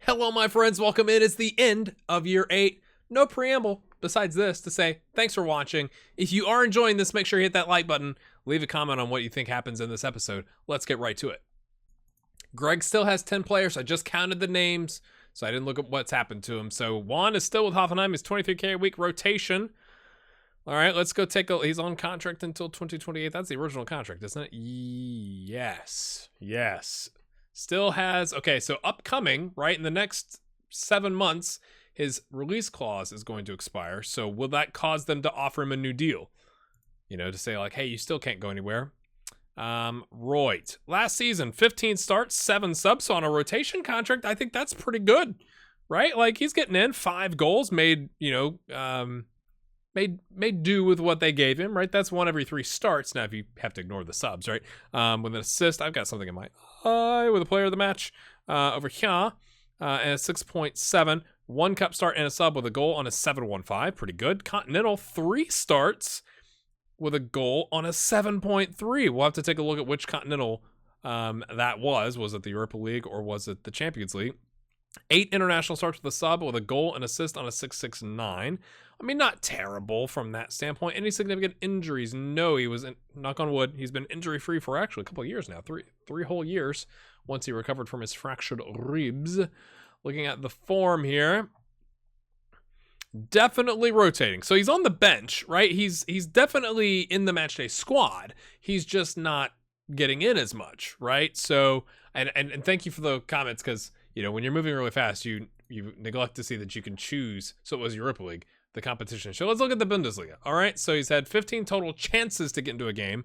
Hello, my friends. Welcome in. It's the end of year 8. No preamble besides this to say thanks for watching. If you are enjoying this, make sure you hit that like button. Leave a comment on what you think happens in this episode. Let's get right to it. Greg still has 10 players. I just counted the names, so I didn't look at what's happened to him. So Juan is still with Hoffenheim. He's 23K a week rotation. All right, let's go take a... He's on contract until 2028. That's the original contract, isn't it? Yes. Still has... Okay, so upcoming, right, in the next 7 months, his release clause is going to expire. So will that cause them to offer him a new deal? You know, to say like, hey, you still can't go anywhere. Right. Last season, 15 starts, 7 subs. So on a rotation contract, I think that's pretty good, right? Like he's getting in 5 goals, made, you know, made do with what they gave him, right? That's 1 every 3 starts. Now, if you have to ignore the subs, right? With an assist, I've got something in my eye with a player of the match over here, and a 6.7. 1 cup start and a sub with a goal on a 7.15. Pretty good. Continental, 3 starts with a goal on a 7.3. We'll have to take a look at which Continental that was. Was it the Europa League or was it the Champions League? 8 international starts with a sub with a goal and assist on a 6.69. I mean, not terrible from that standpoint. Any significant injuries? No, he was, knock on wood, he's been injury-free for actually a couple of years now. Three whole years once he recovered from his fractured ribs. Looking at the form here. Definitely rotating. So he's on the bench, right? He's definitely in the matchday squad. He's just not getting in as much, right? So, and thank you for the comments, because, you know, when you're moving really fast, you neglect to see that you can choose. So it was Europa League, the competition. So let's look at the Bundesliga. All right. So he's had 15 total chances to get into a game,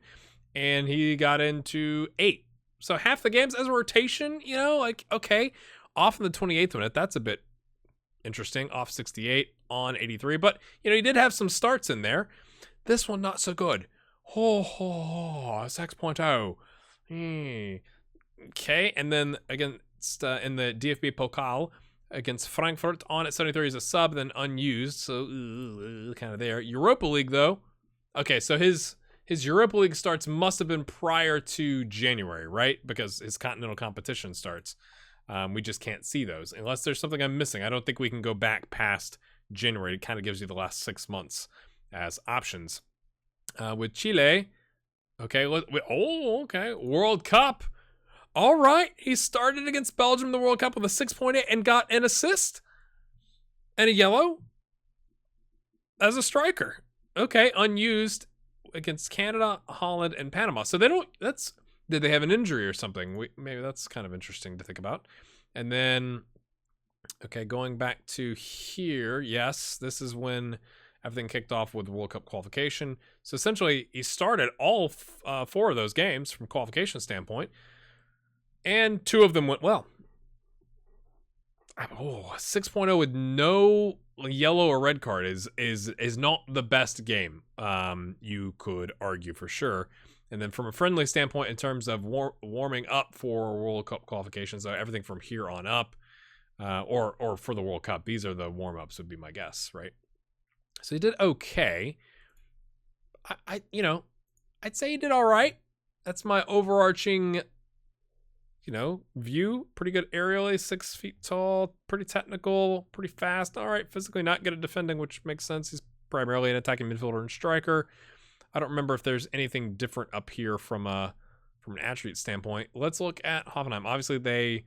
and he got into 8. So half the games as a rotation, you know, like, okay, off in the 28th minute. That's a bit interesting. Off 68, on 83. But, you know, he did have some starts in there. This one, not so good. 6.0. Okay. And then, again, in the DFB Pokal against Frankfurt, on at 73 is a sub, then unused, so kind of there. Europa League, though. Okay, so his Europa League starts must have been prior to January, right? Because his continental competition starts. We just can't see those unless there's something I'm missing. I don't think we can go back past January. It kind of gives you the last 6 months as options. With Chile, okay, okay, World Cup. All right, he started against Belgium in the World Cup with a 6.8 and got an assist and a yellow as a striker. Okay, unused against Canada, Holland, and Panama. So they don't, did they have an injury or something? Maybe that's kind of interesting to think about. And then, okay, going back to here, yes, this is when everything kicked off with World Cup qualification. So essentially, he started all 4 of those games from qualification standpoint. And 2 of them went well. 6.0 with no yellow or red card is not the best game. You could argue for sure. And then from a friendly standpoint, in terms of warming up for World Cup qualifications, everything from here on up, or for the World Cup, these are the warm-ups would be my guess, right? So he did okay. I'd say he did all right. That's my overarching, view. Pretty good aerially, 6 feet tall, pretty technical, pretty fast. All right, physically not good at defending, which makes sense. He's primarily an attacking midfielder and striker. I don't remember if there's anything different up here from an attribute standpoint. Let's look at Hoffenheim. Obviously, they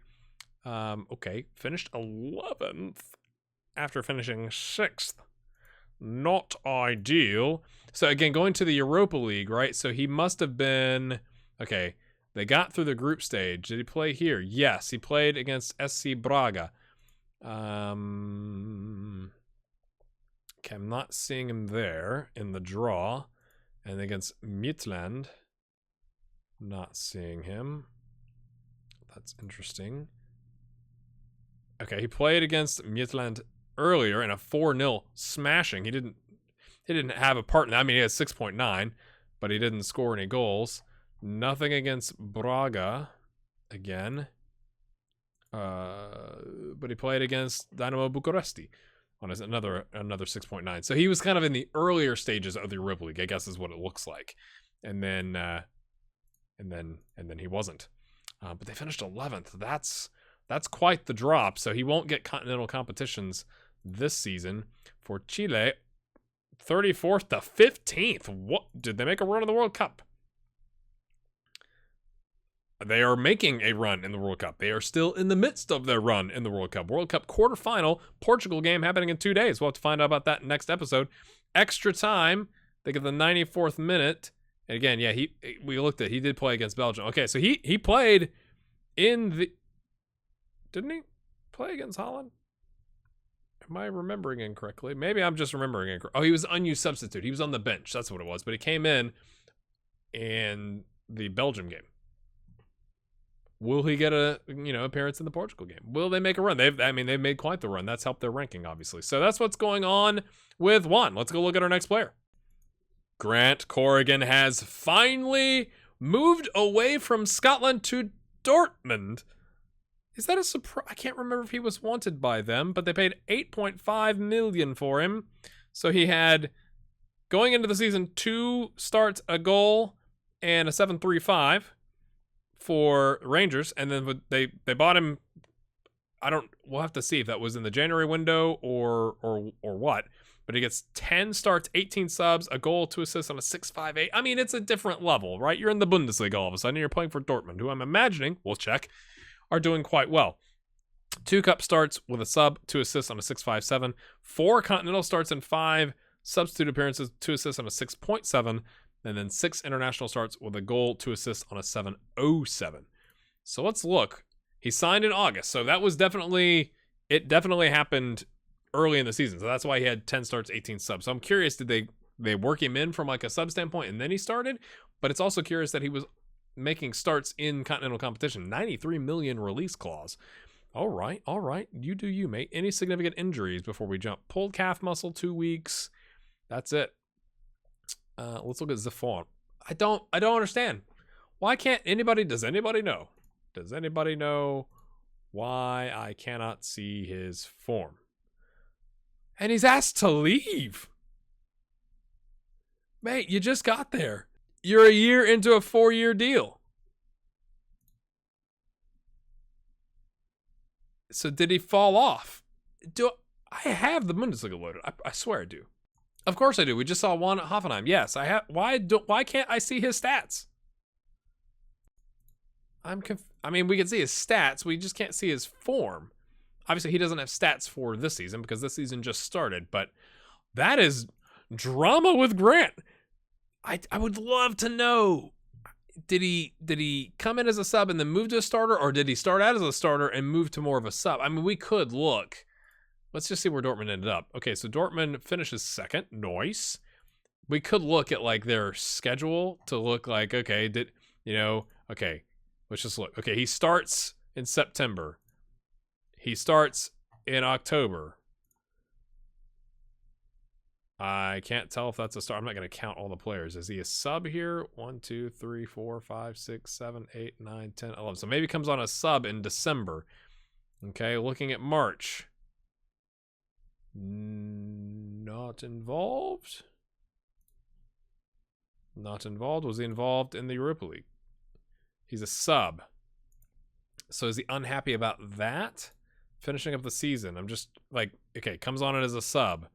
finished 11th after finishing 6th. Not ideal. So again, going to the Europa League, right? So he must have been okay. They got through the group stage. Did he play here? Yes, he played against SC Braga. Okay, I'm not seeing him there in the draw. And against Midtjylland, not seeing him. That's interesting. Okay, he played against Midtjylland earlier in a 4-0 smashing. He didn't have a part in that. I mean, he had 6.9, but he didn't score any goals. Nothing against Braga again. But he played against Dynamo Bucuresti on another 6.9. So he was kind of in the earlier stages of the Europa League, I guess is what it looks like. And then he wasn't. But they finished 11th. That's quite the drop. So he won't get continental competitions this season. For Chile, 34th to 15th. What? Did they make a run in the World Cup? They are making a run in the World Cup. They are still in the midst of their run in the World Cup. World Cup quarterfinal, Portugal game happening in 2 days. We'll have to find out about that next episode. Extra time. They get the 94th minute. And again, yeah, we looked at, he did play against Belgium. Okay, so he played in the, didn't he play against Holland? Am I remembering incorrectly? Maybe I'm just remembering incorrectly. Oh, he was an unused substitute. He was on the bench. That's what it was. But he came in the Belgium game. Will he get a appearance in the Portugal game? Will they make a run? They've made quite the run. That's helped their ranking, obviously. So that's what's going on with one. Let's go look at our next player. Grant Corrigan has finally moved away from Scotland to Dortmund. Is that a surprise? I can't remember if he was wanted by them, but they paid $8.5 million for him. So he had, going into the season, 2 starts, a goal, and a 7.35 for Rangers. And then they bought him. We'll have to see if that was in the January window or what. But he gets 10 starts, 18 subs, a goal, 2 assists on a 6.58. I mean, it's a different level, right? You're in the Bundesliga all of a sudden. You're playing for Dortmund, who I'm imagining, we'll check, are doing quite well. 2 cup starts with a sub, 2 assists on a 6.57, 4 continental starts and 5 substitute appearances, 2 assists on a 6.7, and then 6 international starts with a goal, 2 assists on a 7.07. So let's look. He signed in August, so that was definitely happened early in the season. So that's why he had 10 starts, 18 subs. So I'm curious, did they work him in from like a sub standpoint and then he started? But it's also curious that he was making starts in continental competition. 93 million release clause. All right. You do you, mate. Any significant injuries before we jump? Pulled calf muscle, 2 weeks. That's it. Let's look at Zafon. I don't understand. Why can't anybody, does anybody know? Does anybody know why I cannot see his form? And he's asked to leave. Mate, you just got there. You're a year into a 4-year deal. So did he fall off? I have the Bundesliga loaded. I swear I do. Of course I do. We just saw one at Hoffenheim. Yes, I have. Why can't I see his stats? We can see his stats. We just can't see his form. Obviously, he doesn't have stats for this season because this season just started. But that is drama with Grant. I would love to know. Did he come in as a sub and then move to a starter, or did he start out as a starter and move to more of a sub? I mean, we could look. Let's just see where Dortmund ended up. Okay, so Dortmund finishes second. Nice. We could look at like their schedule to look like, okay, okay, let's just look. Okay, he starts in September. He starts in October. I can't tell if that's a start. I'm not going to count all the players. Is he a sub here? 1, 2, 3, 4, 5, 6, 7, 8, 9, 10, 11. So maybe he comes on a sub in December. Okay, looking at March. Not involved. Not involved. Was he involved in the Europa League? He's a sub. So is he unhappy about that? Finishing up the season. I'm just like, okay, comes on it as a sub.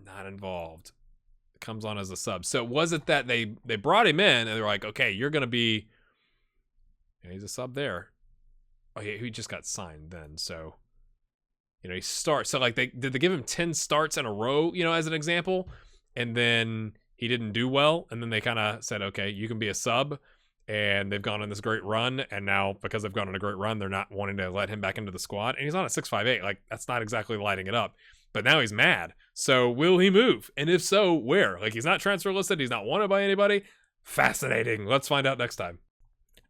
Not involved. Comes on as a sub. So was it that they brought him in and they're like, okay, you're going to be, yeah, he's a sub there. Oh, yeah, he just got signed then. So, he starts. So like did they give him 10 starts in a row, as an example, and then he didn't do well. And then they kind of said, okay, you can be a sub, and they've gone on this great run. And now because they've gone on a great run, they're not wanting to let him back into the squad. And he's on a 6.58. Like that's not exactly lighting it up. But now he's mad. So will he move? And if so, where? Like he's not transfer listed. He's not wanted by anybody. Fascinating. Let's find out next time.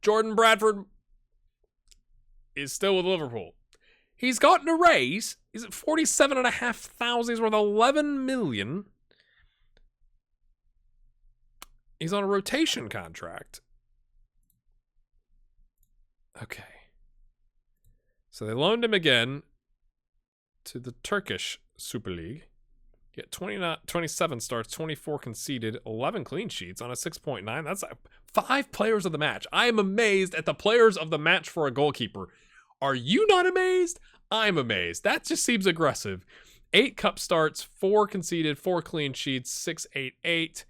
Jordan Bradford is still with Liverpool. He's gotten a raise. He's at 47,500. He's worth 11 million. He's on a rotation contract. Okay. So they loaned him again to the Turkish Super League. He had 27 starts, 24 conceded, 11 clean sheets on a 6.9. That's 5 players of the match. I am amazed at the players of the match for a goalkeeper. Are you not amazed? I'm amazed. That just seems aggressive. 8 cup starts, 4 conceded, 4 clean sheets, 6.88.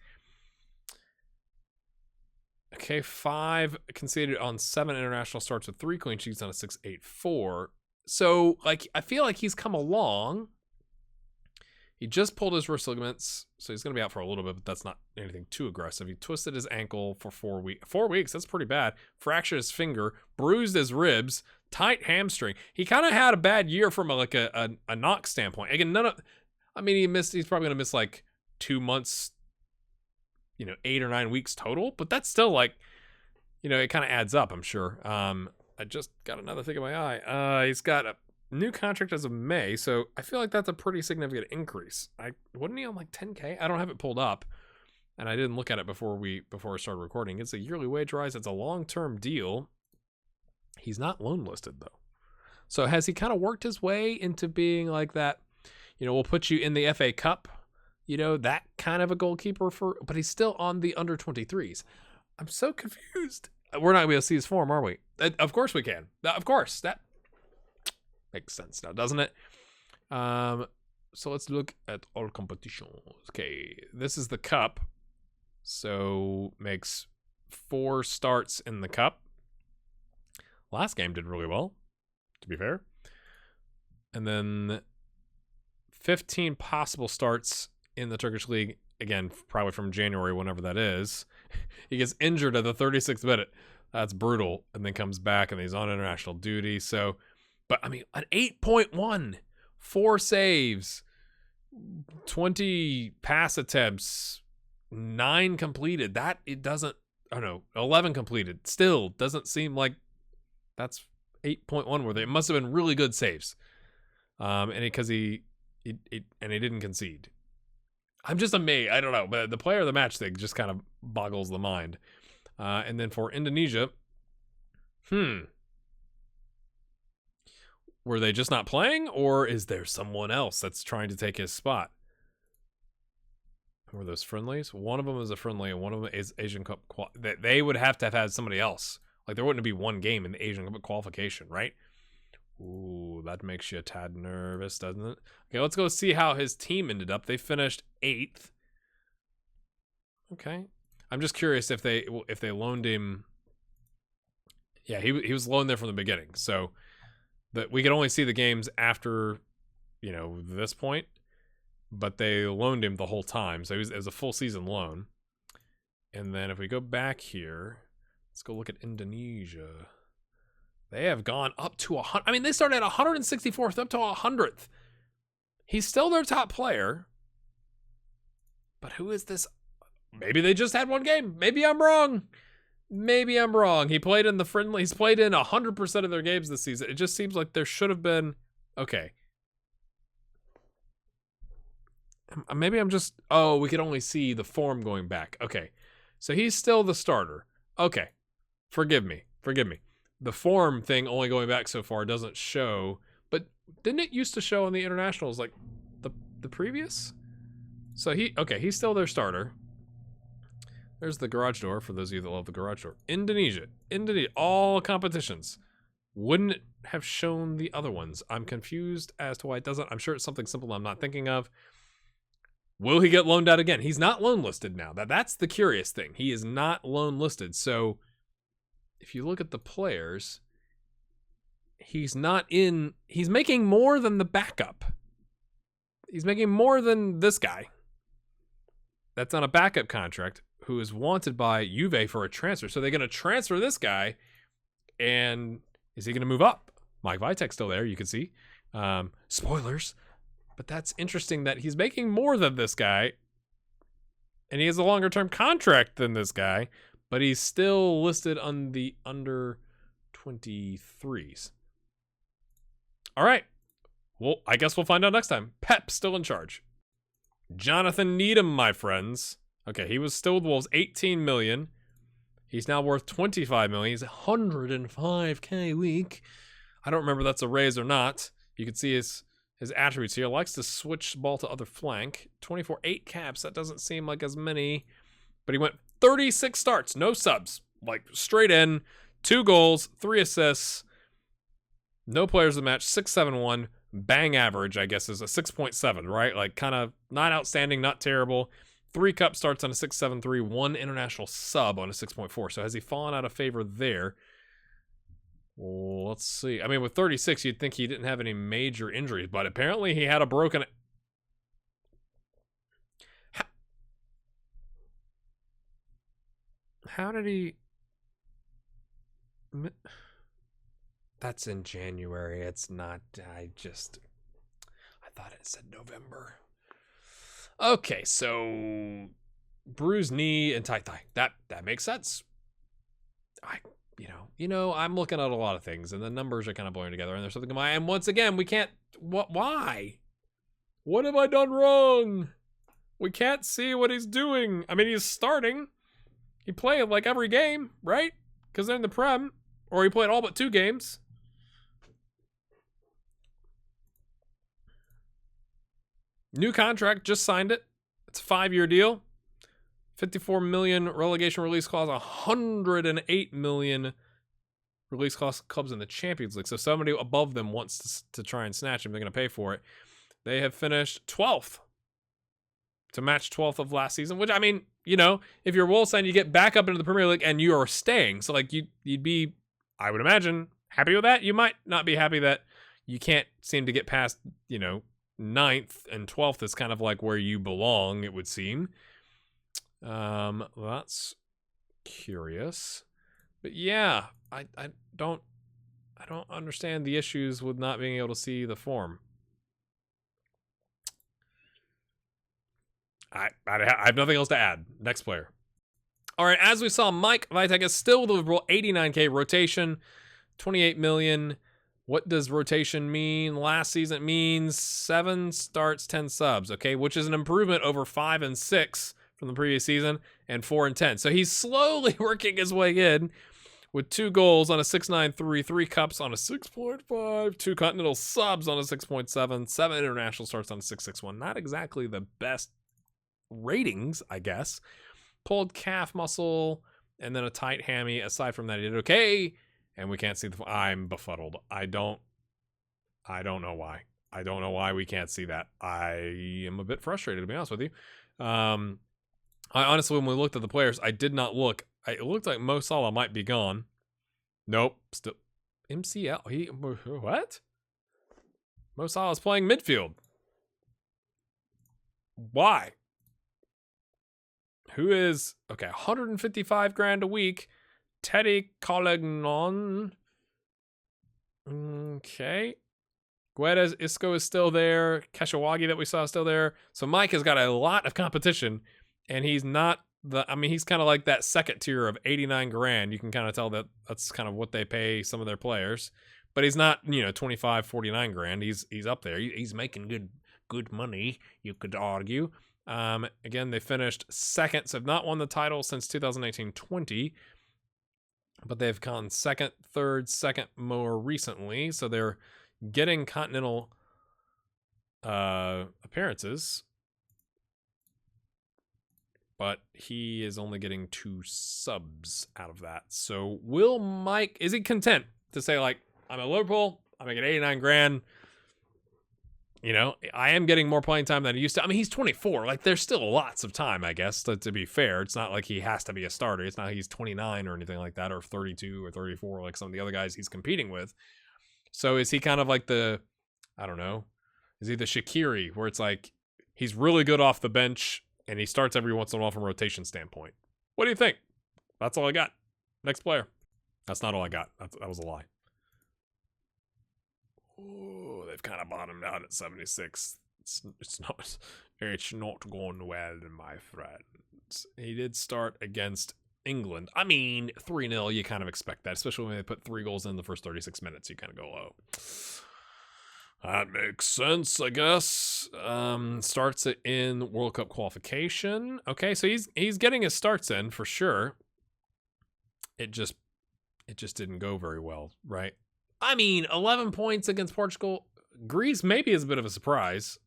Okay, 5 conceded on 7 international starts with 3 clean sheets on a 6.84. So, like, I feel like he's come along. He just pulled his wrist ligaments, so he's going to be out for a little bit, but that's not anything too aggressive. He twisted his ankle for 4 weeks. 4 weeks, that's pretty bad. Fractured his finger, bruised his ribs, tight hamstring. He kind of had a bad year from a knock standpoint. Again, he's probably going to miss like 2 months, 8 or 9 weeks total, but that's still like, it kind of adds up, I'm sure. I just got another thing in my eye. He's got a new contract as of May, so I feel like that's a pretty significant increase. Wasn't he on like 10K? I don't have it pulled up, and I didn't look at it before I started recording. It's a yearly wage rise. It's a long-term deal. He's not loan listed though. So has he kind of worked his way into being like that? We'll put you in the FA Cup. That kind of a goalkeeper but he's still on the under 23s. I'm so confused. We're not going to be able to see his form, are we? Of course we can. Of course. That makes sense now, doesn't it? So let's look at all competitions. Okay, this is the cup. So makes 4 starts in the cup. Last game did really well, to be fair. And then 15 possible starts in the Turkish league. Again, probably from January, whenever that is. He gets injured at the 36th minute. That's brutal. And then comes back and he's on international duty. So, but I mean, an 8.1, 4 saves, 20 pass attempts, 9 completed. 11 completed. Still doesn't seem like that's 8.1 worth. It must have been really good saves. Because he didn't concede. I'm just amazed. I don't know, but the player of the match thing just kind of boggles the mind. And then for Indonesia, were they just not playing, or is there someone else that's trying to take his spot? Were those friendlies? One of them is a friendly, and one of them is Asian Cup. They would have had somebody else. Like, there wouldn't be one game in the Asian Cup qualification, right? Ooh, that makes you a tad nervous, doesn't it? Okay, let's go see how his team ended up. They finished 8th. Okay. I'm just curious if they loaned him. Yeah, he was loaned there from the beginning. So that we could only see the games after, this point. But they loaned him the whole time. So it was a full season loan. And then if we go back here, let's go look at Indonesia. They have gone up to 100. I mean, they started at 164th up to 100th. He's still their top player. But who is this? Maybe they just had one game. Maybe I'm wrong. He played in the friendly. He's played in 100% of their games this season. It just seems like there should have been. Okay. Maybe I'm just. Oh, we could only see the form going back. Okay. So he's still the starter. Okay. Forgive me. The form thing only going back so far doesn't show, but didn't it used to show in the internationals like the previous? So he's still their starter. There's the garage door for those of you that love the garage door. Indonesia, all competitions. Wouldn't it have shown the other ones? I'm confused as to why it doesn't. I'm sure it's something simple I'm not thinking of. Will he get loaned out again? He's not loan listed now. That's the curious thing. He is not loan listed. So if you look at the players, he's making more than the backup. He's making more than this guy. That's on a backup contract, who is wanted by Juve for a transfer. So they're going to transfer this guy, and is he going to move up? Mike Vitek's still there, you can see. Spoilers. But that's interesting that he's making more than this guy, and he has a longer term contract than this guy, but he's still listed on the under 23s. All right. Well, I guess we'll find out next time. Pep's still in charge. Jonathan Needham, my friends. Okay, he was still with Wolves, 18 million. He's now worth 25 million. He's 105K a week. I don't remember if that's a raise or not. You can see his his attributes here. Likes to switch the ball to other flank. 24, 8 caps. That doesn't seem like as many. But he went 36 starts, no subs. Like, straight in. 2 goals, 3 assists. No players of the match. 6.71. Bang average, I guess, is a 6.7, right? Like, kind of not outstanding, not terrible. 3 cup starts on a 6.73. 1 international sub on a 6.4. So has he fallen out of favor there? Well, let's see. I mean, with 36, you'd think he didn't have any major injuries, but apparently he had a broken... How did he... That's in January. It's not... I thought it said November. Okay, so... bruised knee and tight thigh. That makes sense. I'm looking at a lot of things, and the numbers are kind of blurring together, and there's something in my... And once again, we can't... Why? What have I done wrong? We can't see what he's doing. I mean, he's starting. He played like every game, right? Because they're in the Prem. Or he played all but 2 games. New contract, just signed it. It's a 5-year deal. 54 million relegation release clause, 108 million release clause clubs in the Champions League. So somebody above them wants to try and snatch him. They're going to pay for it. They have finished 12th to match 12th of last season, which, I mean, if you're Wolves and you get back up into the Premier League and you are staying. So like you'd be, I would imagine, happy with that. You might not be happy that you can't seem to get past, 9th and 12th is kind of like where you belong, it would seem. That's curious, but yeah, I don't understand the issues with not being able to see the form. I have nothing else to add. Next player. All right, as we saw, Mike Vitek is still with Liverpool, 89K rotation, 28 million. What does rotation mean? Last season it means 7 starts, 10 subs, okay, which is an improvement over 5 and 6 from the previous season, and 4 and 10. So he's slowly working his way in with 2 goals on a 6.93, 3 cups on a 6.5, 2 continental subs on a 6.7, 7 international starts on a 6.61. Not exactly the best ratings, I guess. Pulled calf muscle and then a tight hammy. Aside from that, he did okay. And we can't see the... I'm befuddled. I don't know why. I don't know why we can't see that. I am a bit frustrated, to be honest with you. I honestly, when we looked at the players, I did not look. It looked like Mo Salah might be gone. Nope. Still. MCL. What? Mo Salah is playing midfield. Why? Who is... Okay, 155 grand a week. Teddy Collignon. Okay. Guedes, Isco is still there. Keshawagi that we saw is still there. So Mike has got a lot of competition. And he's not he's kind of like that second tier of 89 grand. You can kind of tell that that's kind of what they pay some of their players. But he's not, 25, 49 grand. He's up there. He's making good money, you could argue. Again, they finished second, so have not won the title since 2019-20. But they've gone second, third, second more recently. So they're getting continental appearances. But he is only getting 2 subs out of that. So will Mike, is he content to say, like, I'm at Liverpool, I'm making 89 grand. I am getting more playing time than I used to. I mean, he's 24. Like, there's still lots of time, I guess, to be fair. It's not like he has to be a starter. It's not like he's 29 or anything like that, or 32 or 34 like some of the other guys he's competing with. So is he kind of like I don't know, is he the Shaqiri, where it's like he's really good off the bench, and he starts every once in a while from a rotation standpoint? What do you think? That's all I got. Next player. That's not all I got. That was a lie. Oh, they've kind of bottomed out at 76. It's not going well, my friends. He did start against England. I mean, 3-0, you kind of expect that, especially when they put 3 goals in the first 36 minutes. You kind of go, oh, that makes sense, I guess. Starts it in World Cup qualification. Okay, so he's getting his starts in for sure. It just didn't go very well, right? I mean, 11 points against Portugal. Greece maybe is a bit of a surprise,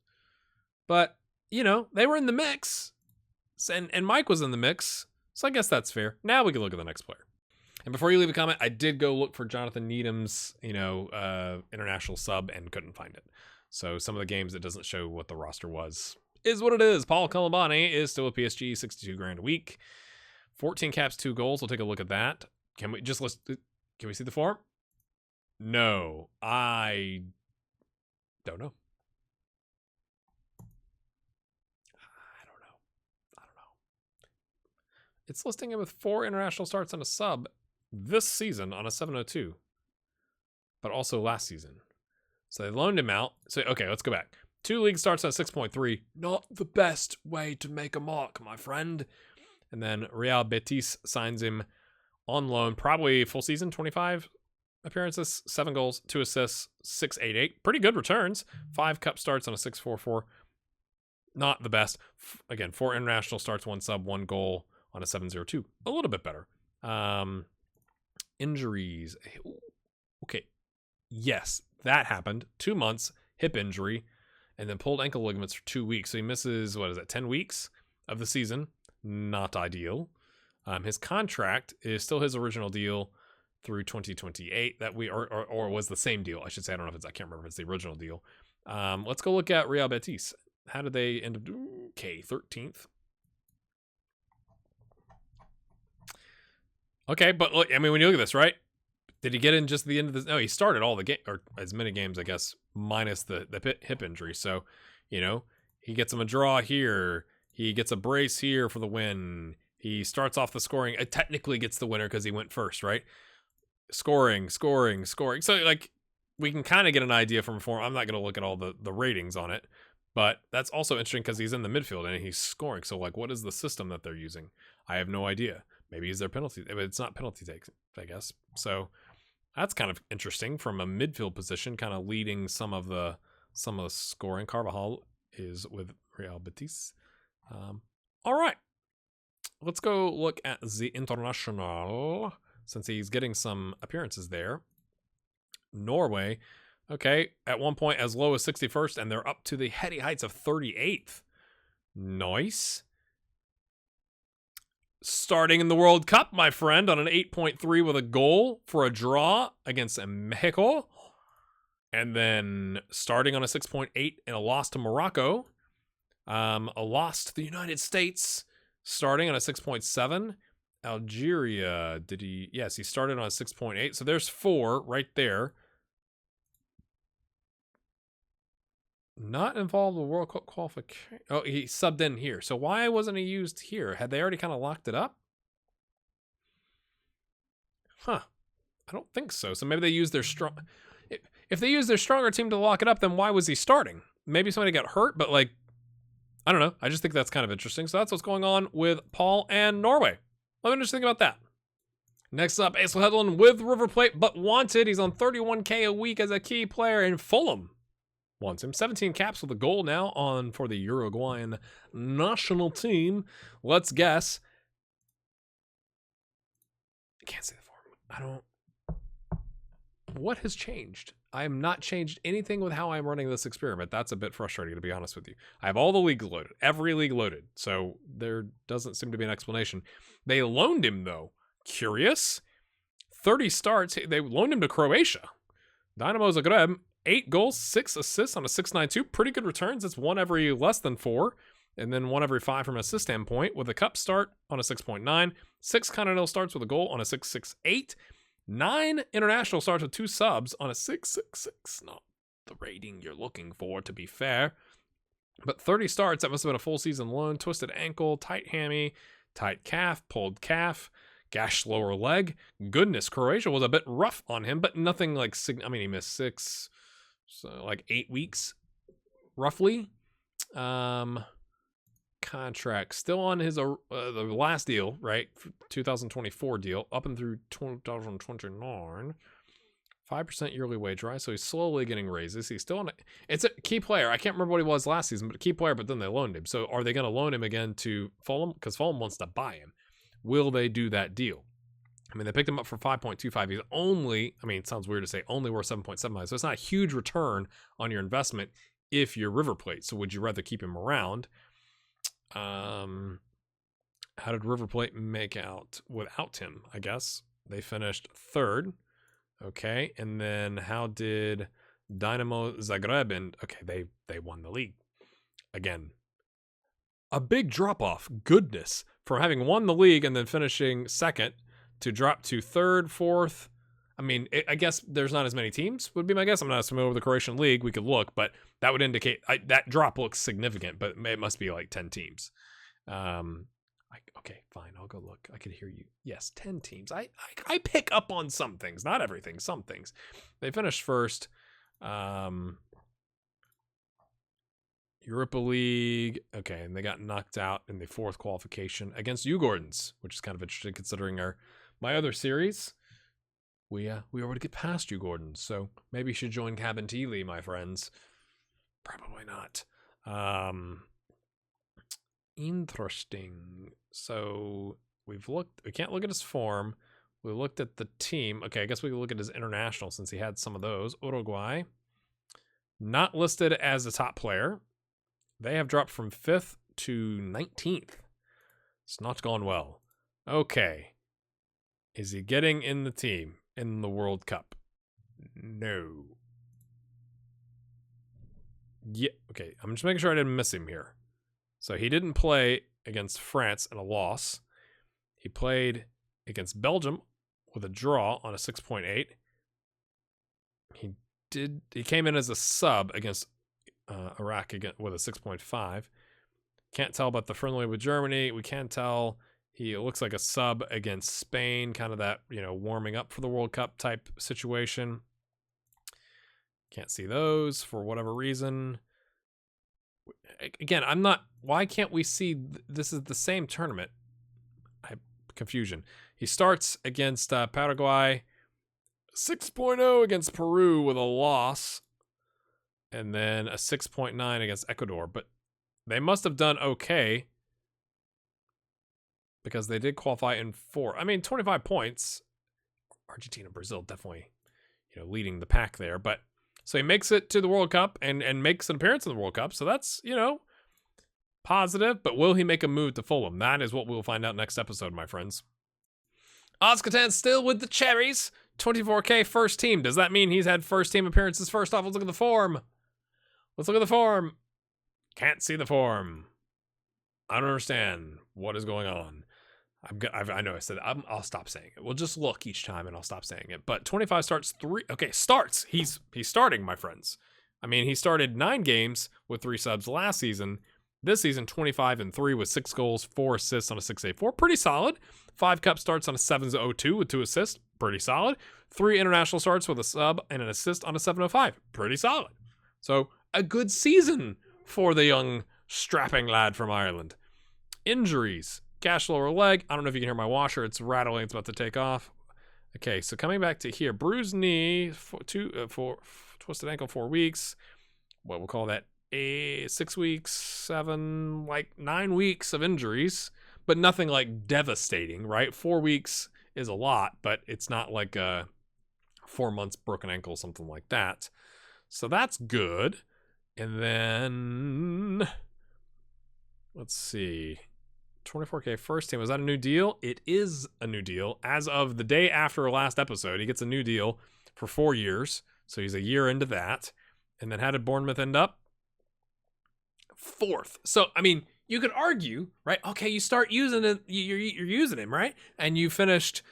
but you know, they were in the mix, and Mike was in the mix, so I guess that's fair. Now we can look at the next player. And before you leave a comment, I did go look for Jonathan Needham's, international sub and couldn't find it. So some of the games it doesn't show what the roster was. Is what it is. Paul Colomani is still with PSG, 62 grand a week. 14 caps, 2 goals. We'll take a look at that. Can we see the form? No, I don't know. I don't know. It's listing him with 4 international starts on a sub this season on a 702, but also last season. So they loaned him out. So, okay, let's go back. 2 league starts on 6.3. Not the best way to make a mark, my friend. And then Real Betis signs him on loan, probably full season, 25 appearances, 7 goals, 2 assists, 688. Pretty good returns. 5 cup starts on a 644. Not the best. Again, 4 international starts, 1 sub, 1 goal on a 702. A little bit better. Injuries. Okay. Yes, that happened. 2 months, hip injury, and then pulled ankle ligaments for 2 weeks. So he misses, 10 weeks of the season. Not ideal. His contract is still his original deal through 2028 that or was the same deal. I should say, I can't remember if it's the original deal. Let's go look at Real Betis. How did they end up doing? Okay, 13th. Okay, but look, I mean, when you look at this, right? Did he get in just the end of this? No, he started all the game, or as many games, I guess, minus the hip injury. So, he gets him a draw here. He gets a brace here for the win. He starts off the scoring. It technically gets the winner because he went first, right? Scoring. So, like, we can kind of get an idea from form. I'm not going to look at all the ratings on it, but that's also interesting because he's in the midfield and he's scoring. So, like, what is the system that they're using? I have no idea. Maybe it's their penalty. It's not penalty takes, I guess. So that's kind of interesting from a midfield position, kind of leading some of the scoring. Carvajal is with Real Betis. All right, let's go look at the International since he's getting some appearances there. Norway, okay, at one point as low as 61st, and they're up to the heady heights of 38th. Nice. Starting in the World Cup, my friend, on an 8.3 with a goal for a draw against Mexico. And then starting on a 6.8 and a loss to Morocco. A loss to the United States, starting on a 6.7. Algeria, yes, he started on a 6.8. So there's 4 right there. Not involved in World Cup qualification. Oh, he subbed in here. So why wasn't he used here? Had they already kind of locked it up? Huh. I don't think so. So maybe they used their strong... If they used their stronger team to lock it up, then why was he starting? Maybe somebody got hurt, but like... I don't know. I just think that's kind of interesting. So that's what's going on with Paul and Norway. Let me just think about that. Next up, Aisel Hedlund with River Plate, but wanted. He's on 31K a week as a key player in Fulham. Wants him. 17 caps with a goal now on for the Uruguayan national team. Let's guess. I can't say the form. What has changed? I have not changed anything with how I'm running this experiment. That's a bit frustrating, to be honest with you. I have all the leagues loaded. Every league loaded. So there doesn't seem to be an explanation. They loaned him, though. Curious. 30 starts. They loaned him to Croatia. Dynamo Zagreb. 8 goals, 6 assists on a 6.92. Pretty good returns. It's 1 every less than 4. And then 1 every 5 from an assist standpoint. With a cup start on a 6.9. 6 continental starts with a goal on a 6.68. 9 international starts with 2 subs on a 6.66. Not the rating you're looking for, to be fair. But 30 starts, that must have been a full season loan. Twisted ankle, tight hammy, tight calf, pulled calf, gashed lower leg. Goodness, Croatia was a bit rough on him, but nothing like... he missed 6... So like 8 weeks, roughly. Contract still on his the last deal, right? 2024 deal up and through 2029. 5% yearly wage rise, so he's slowly getting raises. He's still on. It's a key player. I can't remember what he was last season, but a key player. But then they loaned him. So are they going to loan him again to Fulham? Because Fulham wants to buy him. Will they do that deal? I mean, they picked him up for 5.25. He's only, I mean, it sounds weird to say only worth 7.75. So it's not a huge return on your investment if you're River Plate. So would you rather keep him around? How did River Plate make out without him? I guess they finished third. Okay. And then how did Dynamo Zagreb and okay, they won the league. Again, a big drop off. Goodness. From having won the league and then finishing second to drop to third, fourth. I mean, I guess there's not as many teams would be my guess. I'm not as familiar with the Croatian league. We could look, but that would indicate that drop looks significant, but it must be like 10 teams. Okay, fine. I'll go look. I could hear you. Yes, 10 teams. I pick up on some things, not everything, some things. They finished first. Europa League. Okay, and they got knocked out in the fourth qualification against Ugordens, which is kind of interesting considering my other series. We were able to get past Ugordens, so maybe you should join Cabin Teely, my friends. Probably not. Interesting. So we can't look at his form. We looked at the team. Okay, I guess we can look at his international since he had some of those. Uruguay, not listed as a top player. They have dropped from 5th to 19th. It's not gone well. Okay. Is he getting in the team in the World Cup? No. Yeah, okay. I'm just making sure I didn't miss him here. So he didn't play against France in a loss. He played against Belgium with a draw on a 6.8. He came in as a sub against Iraq again with a 6.5. Can't tell about the friendly with Germany. We can tell he looks like a sub against Spain, kind of that, warming up for the World Cup type situation. Can't see those for whatever reason. Again, why can't we see this is the same tournament? Confusion. He starts against Paraguay, 6.0 against Peru with a loss, and then a 6.9 against Ecuador. But they must have done okay because they did qualify in 4. I mean, 25 points. Argentina, Brazil definitely, leading the pack there. But so he makes it to the World Cup and makes an appearance in the World Cup. So that's, positive. But will he make a move to Fulham? That is what we'll find out next episode, my friends. Ozkatan still with the Cherries. 24K first team. Does that mean he's had first team appearances? First off, let's look at the form. Can't see the form. I don't understand what is going on. I know I said I'll stop saying it. We'll just look each time and I'll stop saying it. But 25 starts 3. Okay, starts. He's starting, my friends. I mean, he started 9 games with 3 subs last season. This season, 25 and 3 with 6 goals, 4 assists on a 6.84. Pretty solid. 5 cup starts on a 7.02 with 2 assists. Pretty solid. 3 international starts with a sub and an assist on a 7.05. Pretty solid. So a good season for the young strapping lad from Ireland. Injuries. Gash lower leg. I don't know if you can hear my washer. It's rattling. It's about to take off. Okay, so coming back to here. Bruised knee, twisted ankle, 4 weeks. What we'll call that 6 weeks, 7, 9 weeks of injuries, but nothing like devastating, right? 4 weeks is a lot, but it's not like 4 months broken ankle, something like that. So that's good. And then let's see. 24K first team. Was that a new deal? It is a new deal. As of the day after last episode, he gets a new deal for 4 years. So he's a year into that. And then how did Bournemouth end up? 4th. So, I mean, you could argue, right? Okay, you start using it. You're using him, right? And you finished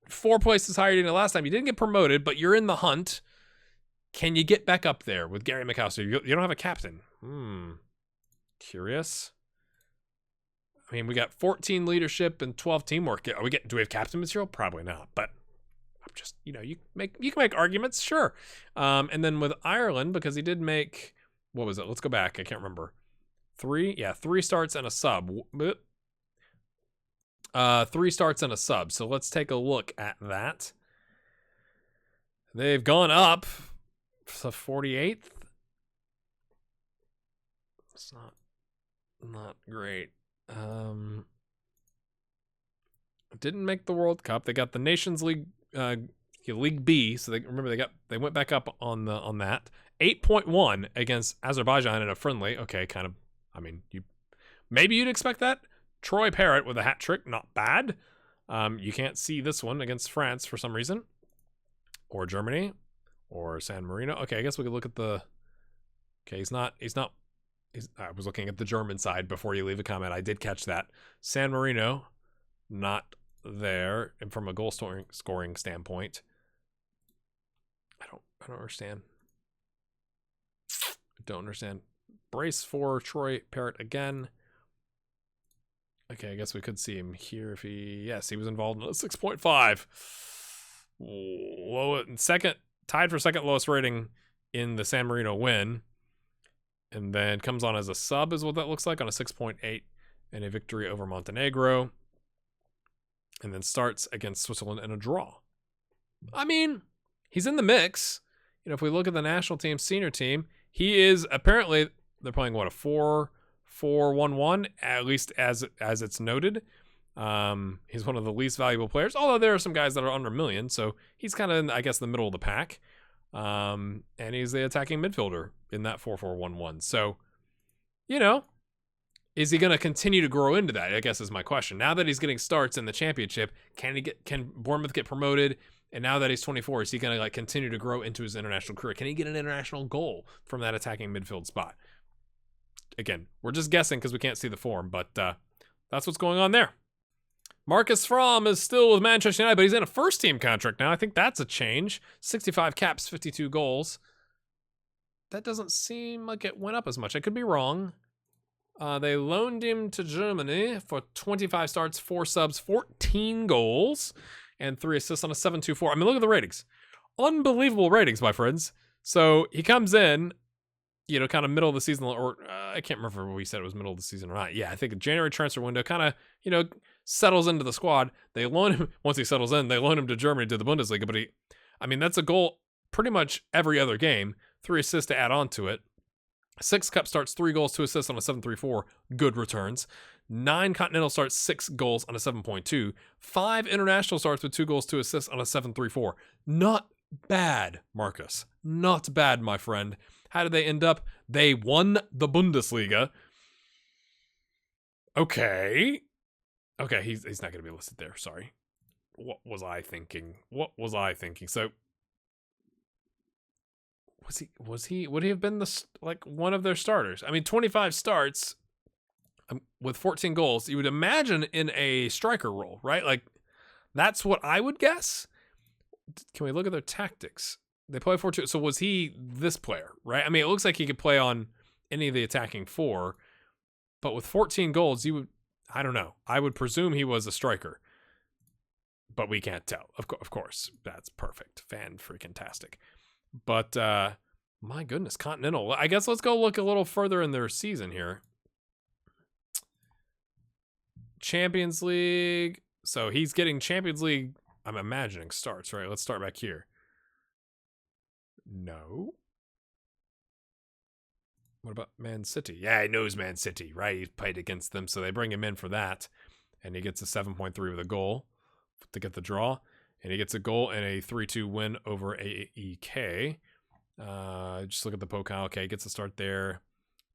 4 places higher than the last time. You didn't get promoted, but you're in the hunt. Can you get back up there with Gary McAllister? You don't have a captain. Curious. I mean, we got 14 leadership and 12 teamwork. Do we have captain material? Probably not. But I'm just, you can make arguments, sure. And then with Ireland, because he did make, what was it? Let's go back. I can't remember. 3 starts and a sub. 3 starts and a sub. So let's take a look at that. They've gone up to 48th. It's not great. Didn't make the World Cup. They got the Nations League, League B. So they went back up on that. 8.1 against Azerbaijan in a friendly. Okay, kind of. I mean, maybe you'd expect that. Troy Parrott with a hat trick, not bad. You can't see this one against France for some reason, or Germany, or San Marino. Okay, I guess we could look at the. Okay, he's not. I was looking at the German side before you leave a comment. I did catch that. San Marino, not there, and from a goal scoring standpoint, I don't understand. I don't understand. Brace for Troy Parrott again. Okay, I guess we could see him here if he... Yes, he was involved in a 6.5. Low, tied for second lowest rating in the San Marino win. And then comes on as a sub is what that looks like on a 6.8 and a victory over Montenegro. And then starts against Switzerland in a draw. I mean, he's in the mix. You know, if we look at the national team, senior team, he is apparently... They're playing, what, a 4-4-1-1, at least as it's noted. He's one of the least valuable players, although there are some guys that are under $1 million, so he's kind of in, I guess, the middle of the pack. And he's the attacking midfielder in that 4-4-1-1. So, you know, is he going to continue to grow into that, I guess is my question. Now that he's getting starts in the championship, can Bournemouth get promoted? And now that he's 24, is he going to continue to grow into his international career? Can he get an international goal from that attacking midfield spot? Again, we're just guessing because we can't see the form, but that's what's going on there. Marcus Thuram is still with Manchester United, but he's in a first-team contract now. I think that's a change. 65 caps, 52 goals. That doesn't seem like it went up as much. I could be wrong. They loaned him to Germany for 25 starts, 4 subs, 14 goals, and 3 assists on a 7.24. I mean, look at the ratings. Unbelievable ratings, my friends. So he comes in, you know, kind of middle of the season, or I can't remember if we said it was middle of the season or not. Yeah, I think a January transfer window kind of, you know, settles into the squad. They loan him, once he settles in, they loan him to Germany to the Bundesliga, but that's a goal pretty much every other game, 3 assists to add on to it. 6 cup starts, 3 goals, 2 assists on a 7.34, good returns. 9 continental starts, 6 goals on a 7.2. 5 international starts with 2 goals, 2 assists on a 7.34. Not bad, Marcus. Not bad, my friend. How did they end up? They won the Bundesliga. Okay, he's not going to be listed there. Sorry. What was I thinking? So, would he have been one of their starters? I mean, 25 starts with 14 goals. You would imagine in a striker role, right? Like, that's what I would guess. Can we look at their tactics? They play 4-2. So was he this player, right? I mean, it looks like he could play on any of the attacking 4, but with 14 goals, I don't know. I would presume he was a striker, but we can't tell. Of course, that's perfect. Fan-freaking-tastic. But, my goodness, Continental. I guess let's go look a little further in their season here. Champions League. So he's getting Champions League, I'm imagining, starts, right? Let's start back here. No. What about Man City? Yeah, he knows Man City, right? He's played against them, so they bring him in for that. And he gets a 7.3 with a goal to get the draw. And he gets a goal and a 3-2 win over AEK. Just look at the Pokal. Okay, gets a start there.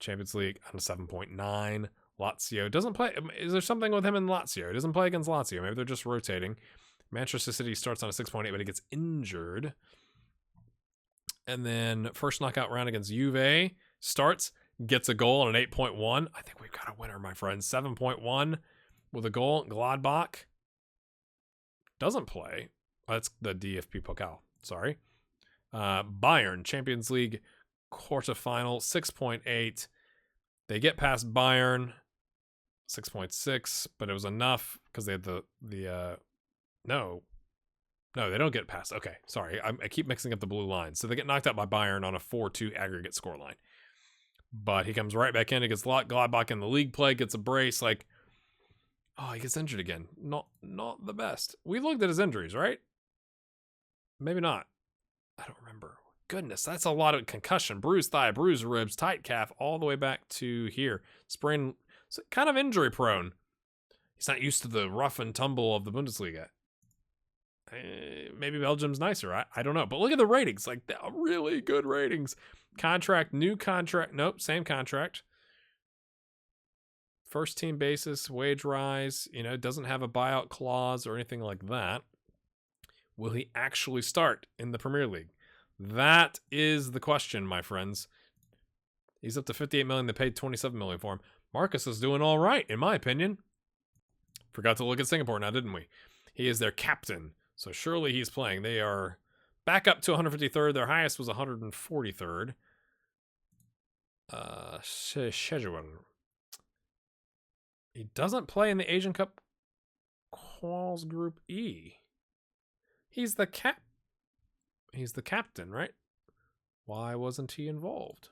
Champions League on a 7.9. Lazio doesn't play. Is there something with him in Lazio? He doesn't play against Lazio. Maybe they're just rotating. Manchester City starts on a 6.8, but he gets injured. And then first knockout round against Juve starts, gets a goal on an 8.1. I think we've got a winner, my friends. 7.1 with a goal. Gladbach doesn't play. Oh, that's the DFB Pokal. Sorry. Bayern, Champions League quarterfinal, 6.8. They get past Bayern, 6.6, but it was enough because they had No, they don't get past. Okay, sorry. I keep mixing up the blue lines. So they get knocked out by Bayern on a 4-2 aggregate scoreline. But he comes right back in. He gets Gladbach in the league play, gets a brace. He gets injured again. Not the best. We looked at his injuries, right? Maybe not. I don't remember. Goodness, that's a lot of concussion. Bruised thigh, bruised ribs, tight calf, all the way back to here. Sprain, so kind of injury prone. He's not used to the rough and tumble of the Bundesliga. Maybe Belgium's nicer. I don't know. But look at the ratings. Like, they're really good ratings. Contract, new contract. Nope, same contract. First team basis, wage rise. You know, doesn't have a buyout clause or anything like that. Will he actually start in the Premier League? That is the question, my friends. He's up to 58 million. They paid 27 million for him. Marcus is doing all right, in my opinion. Forgot to look at Singapore now, didn't we? He is their captain, so surely he's playing. They are back up to 153rd. Their highest was 143rd. Scheduling. He doesn't play in the Asian Cup Quals Group E. He's the captain, right? Why wasn't he involved?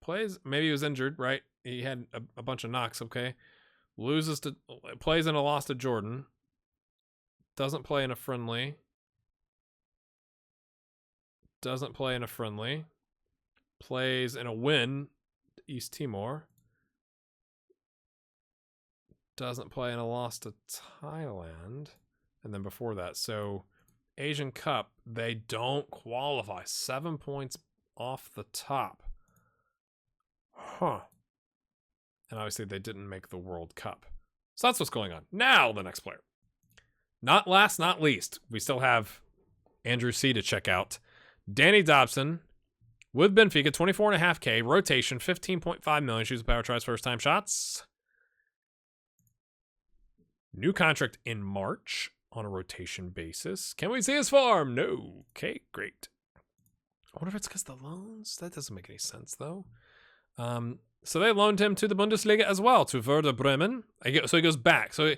Plays, maybe he was injured, right? He had a bunch of knocks, okay? Plays in a loss to Jordan. Doesn't play in a friendly. Doesn't play in a friendly. Plays in a win to East Timor. Doesn't play in a loss to Thailand. And then before that, so Asian Cup, they don't qualify. 7 points off the top. Huh. And obviously they didn't make the World Cup. So that's what's going on. Now the next player. Not last, not least. We still have Andrew C. to check out. Danny Dobson with Benfica, 24.5K, rotation, 15.5 million, shoots power tries, first time shots. New contract in March on a rotation basis. Can we see his farm? No. Okay, great. I wonder if it's because the loans? That doesn't make any sense, though. So they loaned him to the Bundesliga as well, to Werder Bremen. So he goes back. So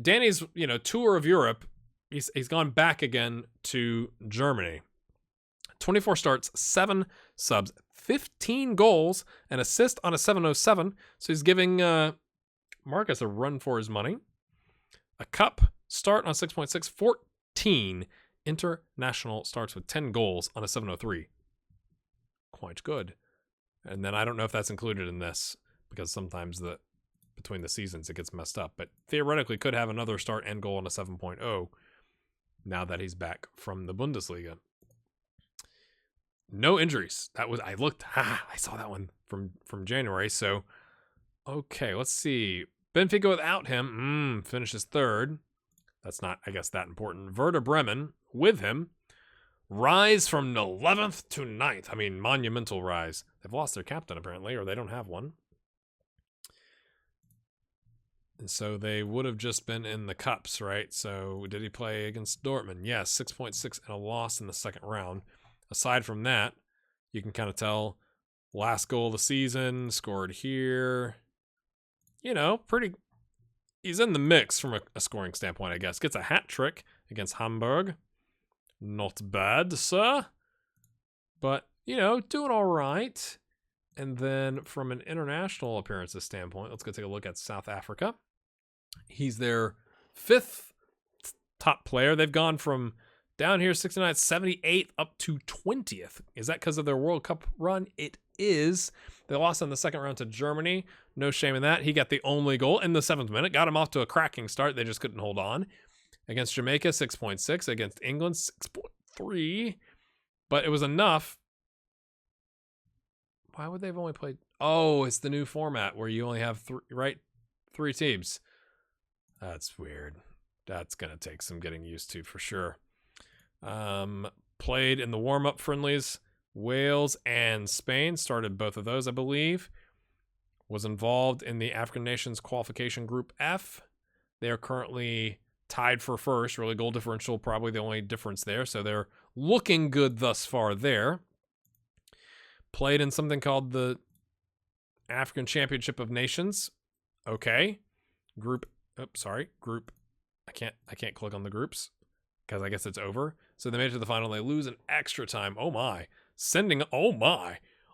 Danny's, tour of Europe, he's gone back again to Germany. 24 starts, 7 subs, 15 goals, an assist on a 707. So he's giving Marcus a run for his money. A cup start on 6.6, 14 international starts with 10 goals on a 703. Quite good. And then I don't know if that's included in this, because sometimes between the seasons it gets messed up. But theoretically could have another start and goal on a 7.0 now that he's back from the Bundesliga. No injuries. I saw that one from January. So, okay, let's see. Benfica without him, finishes third. That's not, I guess, that important. Werder Bremen with him. Rise from 11th to 9th. I mean, monumental rise. They've lost their captain, apparently, or they don't have one. And so they would have just been in the cups, right? So did he play against Dortmund? Yes, 6.6 and a loss in the second round. Aside from that, you can kind of tell last goal of the season, scored here. Pretty. He's in the mix from a scoring standpoint, I guess. Gets a hat trick against Hamburg. Not bad, sir. But, doing all right. And then from an international appearances standpoint, let's go take a look at South Africa. He's their 5th top player. They've gone from down here 69, 78 up to 20th. Is that because of their World Cup run? It is. They lost in the second round to Germany. No shame in that. He got the only goal in the 7th minute. Got him off to a cracking start. They just couldn't hold on. Against Jamaica, 6.6. Against England, 6.3. But it was enough. Why would they have only played? Oh, it's the new format where you only have 3 teams. That's weird. That's going to take some getting used to for sure. Played in the warm-up friendlies. Wales and Spain started both of those, I believe. Was involved in the African Nations qualification group F. They are currently tied for first. Really, goal differential probably the only difference there. So they're looking good thus far there. Played in something called the African Championship of Nations. Okay. Group. I can't click on the groups because I guess it's over. So they made it to the final. They lose in extra time. Oh my.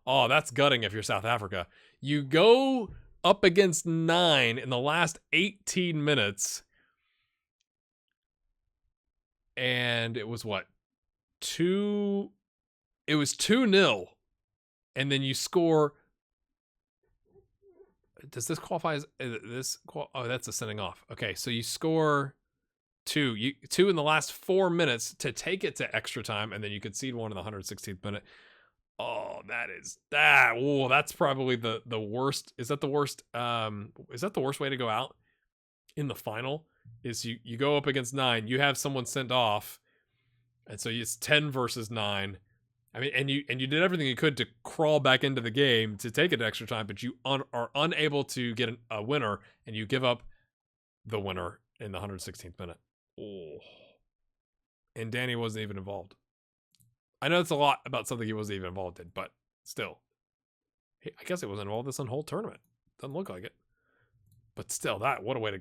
Oh, that's gutting if you're South Africa. You go up against 9 in the last 18 minutes. And it was what? 2-0. And then you score does this qualify as oh, that's a sending off. Okay, so you score two in the last 4 minutes to take it to extra time, and then you concede one in the 116th minute. Oh, that's probably the worst. Is that the worst? Is that the worst way to go out in the final? Is you go up against 9, you have someone sent off, and so it's 10 versus 9. I mean, and you did everything you could to crawl back into the game to take it to extra time, but you are unable to get a winner, and you give up the winner in the 116th minute. Oh, and Danny wasn't even involved. I know it's a lot about something he wasn't even involved in, but still, I guess it wasn't involved this whole tournament. Doesn't look like it, but still, what a way to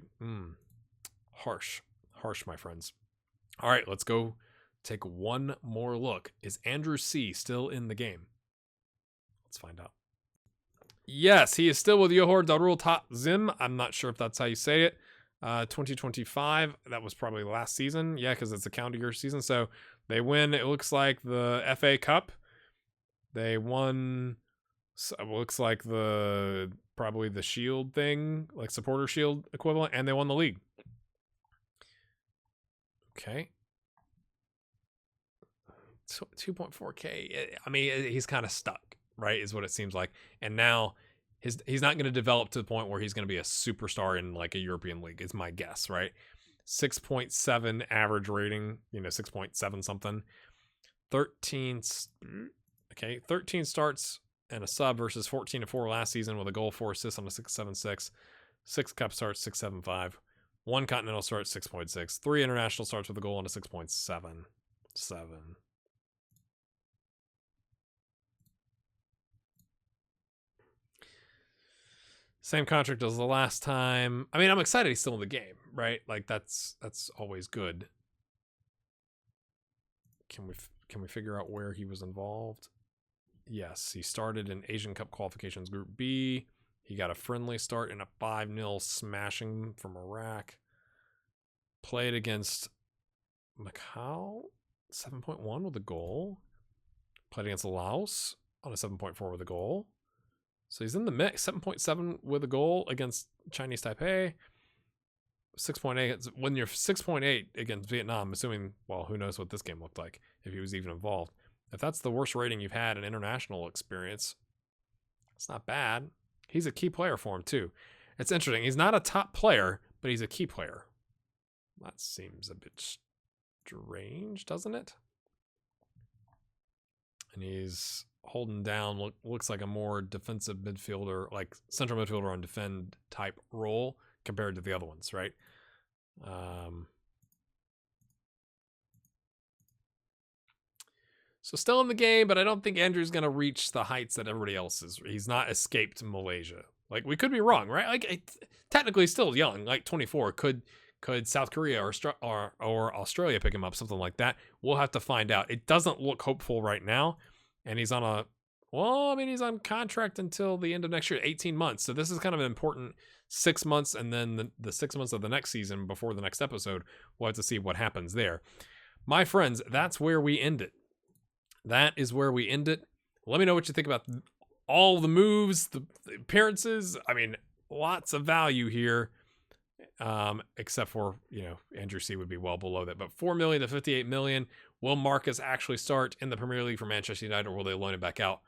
harsh, my friends. All right, let's go take one more look. Is Andrew C still in the game? Let's find out. Yes, he is still with Johor Darul Ta'zim. I'm not sure if that's how you say it. 2025. That was probably last season. Yeah, because it's a calendar year season. So they win. It looks like the FA Cup. They won. It looks like probably the Shield thing, like supporter Shield equivalent, and they won the league. Okay. 2.4K. I mean, he's kind of stuck, right? Is what it seems like. And now he's not going to develop to the point where he's going to be a superstar in like a European league, is my guess, right? 6.7 average rating, 6.7 something. 13 starts and a sub versus 14-4 last season with a goal, 4 assists on a 6.76. 6 cup starts, 6.75. 1 continental start, 6.6. 3 international starts with a goal on a 6.77. Same contract as the last time. I mean, I'm excited he's still in the game, right? Like that's always good. Can we figure out where he was involved? Yes, he started in Asian Cup qualifications Group B. He got a friendly start in a 5-0 smashing from Iraq. Played against Macau, 7.1 with a goal. Played against Laos on a 7.4 with a goal. So he's in the mix. 7.7 with a goal against Chinese Taipei. 6.8 when you're 6.8 against Vietnam, assuming, well, who knows what this game looked like if he was even involved. If that's the worst rating you've had in international experience, it's not bad. He's a key player for him too. It's interesting. He's not a top player, but he's a key player. That seems a bit strange, doesn't it? And he's holding down, looks like a more defensive midfielder, like central midfielder on defend type role compared to the other ones, right? So still in the game, but I don't think Andrew's going to reach the heights that everybody else is. He's not escaped Malaysia. Like, we could be wrong, right? Like, technically still young, like 24. Could South Korea or Australia pick him up, something like that? We'll have to find out. It doesn't look hopeful right now. And he's on he's on contract until the end of next year, 18 months. So this is kind of an important 6 months, and then the 6 months of the next season before the next episode. We'll have to see what happens there. My friends, that's where we end it. That is where we end it. Let me know what you think about all the moves, the appearances. I mean, lots of value here. Except for, Andrew C would be well below that. But 4 million to 58 million. Will Marcus actually start in the Premier League for Manchester United, or will they loan it back out?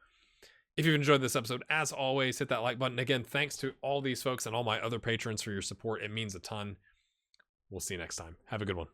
If you've enjoyed this episode, as always, hit that like button. Again, thanks to all these folks and all my other patrons for your support. It means a ton. We'll see you next time. Have a good one.